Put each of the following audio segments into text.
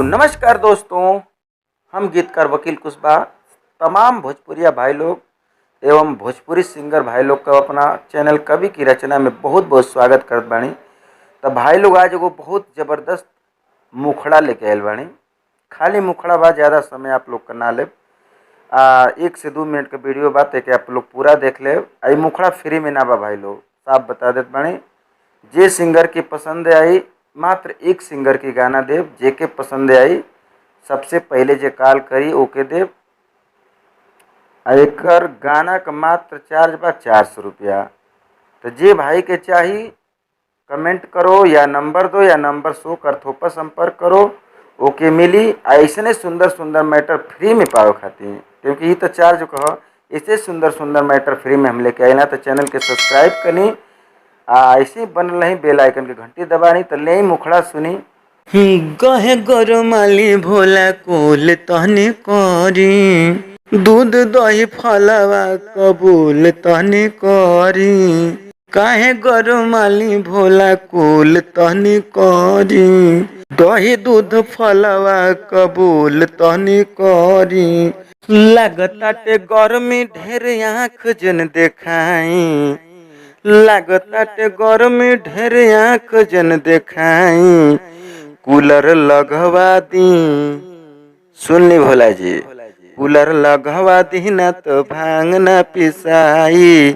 नमस्कार दोस्तों, हम गीतकार वकील कुशवाहा तमाम भोजपुरिया भाई लोग एवं भोजपुरी सिंगर भाई लोग का अपना चैनल कवि की रचना में बहुत बहुत स्वागत करत बानी। तो भाई लोग आज एगो बहुत ज़बरदस्त मुखड़ा लेके आयल बानी। खाली मुखड़ा बा, ज़्यादा समय आप लोग का ना ले। 1 से 2 मिनट का वीडियो बात है कि आप लोग पूरा देख ले। आई मुखड़ा फ्री में ना बा भाई लोग, साफ बता देते बानी। जे सिंगर की पसंद आई मात्र एक सिंगर की गाना देव, जेके पसंद आई सबसे पहले जे कॉल करी ओके देव। एकर गाना का मात्र चार्ज बा 400 रुपया। तो जे भाई के चाही कमेंट करो या नंबर दो या नंबर शो कर थोपा संपर्क करो, ओके मिली। ऐसने सुंदर सुंदर मैटर फ्री में पाओ खातिर, क्योंकि ये तो चार्ज कह ऐसे सुंदर सुंदर मैटर फ्री में हम लेके आए। तो चैनल के सब्सक्राइब करी, ऐसे ही बन रही बेल आइकन के घंटी दबानी। तो ले मुखड़ा सुनी। गहे गरमाली भोला कोल तहने करी, दूध दही फलवा कबूल तहने करी। काहे गरमाली भोला कोल तहने करी, दही दूध फलवा कबूल तहने करी। लागताटे गर्मी ढेर आँख जन देखाई, लागताटे गर्मी ढेर आँख जन देखाई। कूलर लगवा दी, सुन ली भोला जी, कूलर लगवा दी ना तो भांग ना पिसाई,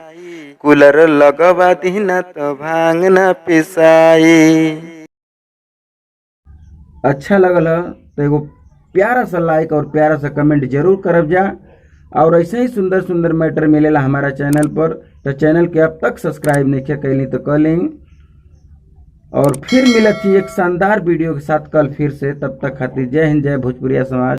कूलर लगवा दी ना तो भांग ना पिसाई। अच्छा लगल तो एगो प्यारा सा लाइक और प्यारा सा कमेंट जरूर करब जा। और ऐसे ही सुंदर सुंदर मैटर मिलेला हमारा चैनल पर। तो चैनल के अब तक सब्सक्राइब नहीं किया कैली तो कर लें। और फिर मिलत थी एक शानदार वीडियो के साथ कल फिर से। तब तक खातिर जय हिंद, जय भोजपुरिया समाज।